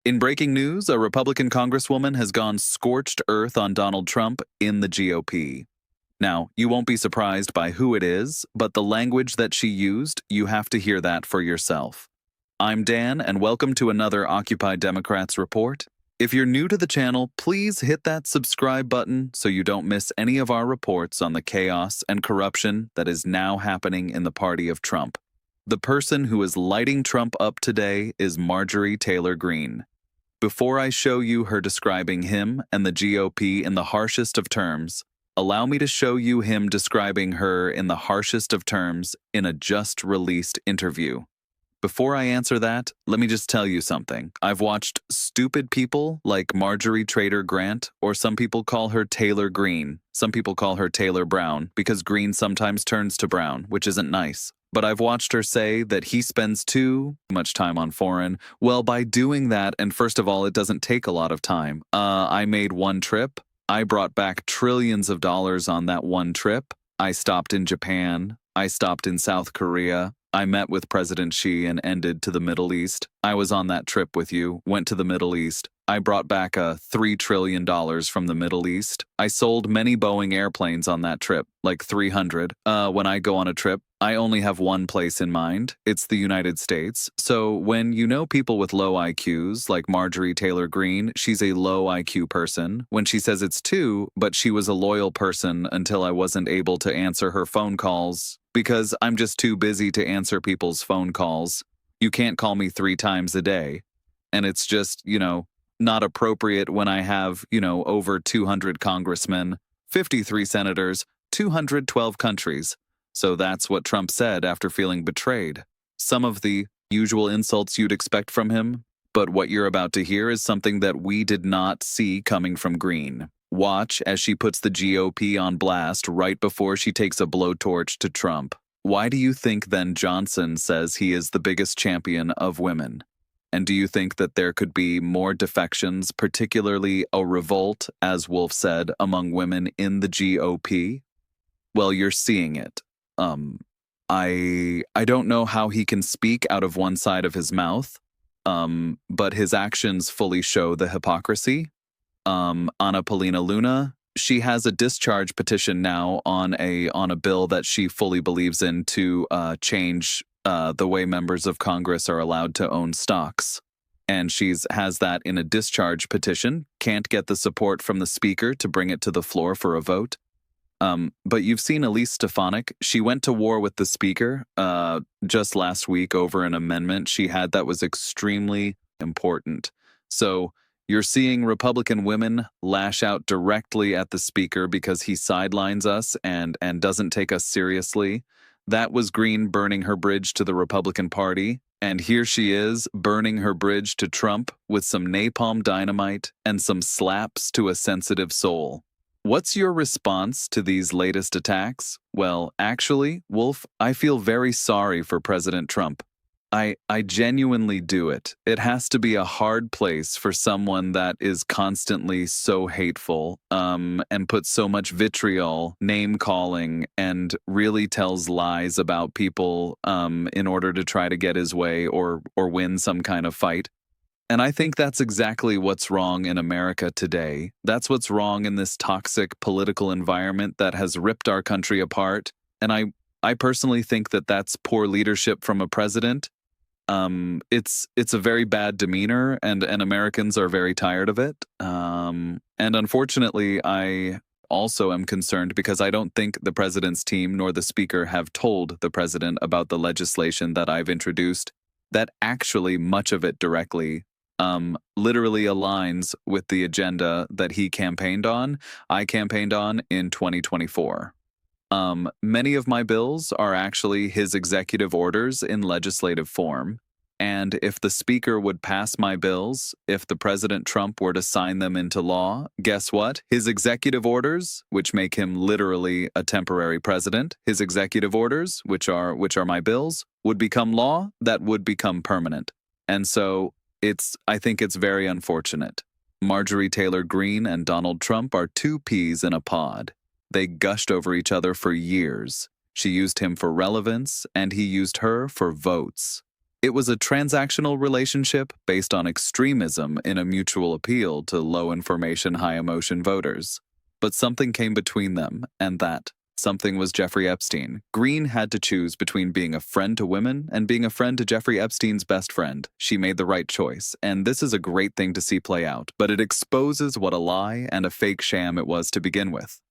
In breaking news, a Republican Congresswoman has gone scorched earth on Donald Trump in the GOP. Now, you won't be surprised by who it is, but the language that she used, you have to hear that for yourself. I'm Dan, and welcome to another Occupy Democrats report. If you're new to the channel, please hit that subscribe button so you don't miss any of our reports on the chaos and corruption that is now happening in the party of Trump. The person who is lighting Trump up today is Marjorie Taylor Greene. Before I show you her describing him and the GOP in the harshest of terms, allow me to show you him describing her in the harshest of terms in a just-released interview. Before I answer that, let me just tell you something. I've watched stupid people like Marjorie Taylor Grant, or some people call her Taylor Greene. Some people call her Taylor Brown, because green sometimes turns to brown, which isn't nice. But I've watched her say that he spends too much time on foreign. Well, by doing that, and first of all, it doesn't take a lot of time. I made one trip. I brought back trillions of dollars on that one trip. I stopped in Japan. I stopped in South Korea. I met with President Xi and ended to the Middle East. I was on that trip with you, went to the Middle East. I brought back $3 trillion from the Middle East. I sold many Boeing airplanes on that trip, like 300. When I go on a trip, I only have one place in mind. It's the United States. So when you know people with low IQs, like Marjorie Taylor Greene, she's a low IQ person. When she says it's two, but she was a loyal person until I wasn't able to answer her phone calls because I'm just too busy to answer people's phone calls. You can't call me 3 times a day. And it's just, not appropriate when I have, over 200 congressmen, 53 senators, 212 countries. So that's what Trump said after feeling betrayed. Some of the usual insults you'd expect from him, but what you're about to hear is something that we did not see coming from Greene. Watch as she puts the GOP on blast right before she takes a blowtorch to Trump. Why do you think then Johnson says he is the biggest champion of women? And do you think that there could be more defections, particularly a revolt, as Wolf said, among women in the GOP? Well, you're seeing it. I don't know how he can speak out of one side of his mouth, but his actions fully show the hypocrisy. Anna Paulina Luna, she has a discharge petition now on a bill that she fully believes in to change the way members of Congress are allowed to own stocks. And has that in a discharge petition, can't get the support from the speaker to bring it to the floor for a vote. But you've seen Elise Stefanik. She went to war with the speaker just last week over an amendment she had that was extremely important. So you're seeing Republican women lash out directly at the speaker because he sidelines us and doesn't take us seriously. That was Greene burning her bridge to the Republican Party, and here she is burning her bridge to Trump with some napalm dynamite and some slaps to a sensitive soul. What's your response to these latest attacks? Well, actually, Wolf, I feel very sorry for President Trump. I genuinely do it. It has to be a hard place for someone that is constantly so hateful, and puts so much vitriol, name-calling, and really tells lies about people in order to try to get his way or win some kind of fight. And I think that's exactly what's wrong in America today. That's what's wrong in this toxic political environment that has ripped our country apart. And I personally think that that's poor leadership from a president. It's a very bad demeanor, and Americans are very tired of it. And unfortunately, I also am concerned because I don't think the president's team nor the speaker have told the president about the legislation that I've introduced that actually much of it directly literally aligns with the agenda that he campaigned on, I campaigned on in 2024. Many of my bills are actually his executive orders in legislative form. And if the speaker would pass my bills, if the President Trump were to sign them into law, guess what? His executive orders, which make him literally a temporary president, his executive orders, which are my bills, would become law that would become permanent. And so I think it's very unfortunate. Marjorie Taylor Greene and Donald Trump are two peas in a pod. They gushed over each other for years. She used him for relevance, and he used her for votes. It was a transactional relationship based on extremism in a mutual appeal to low information, high emotion voters. But something came between them, and that something was Jeffrey Epstein. Green had to choose between being a friend to women and being a friend to Jeffrey Epstein's best friend. She made the right choice, and this is a great thing to see play out, but it exposes what a lie and a fake sham it was to begin with.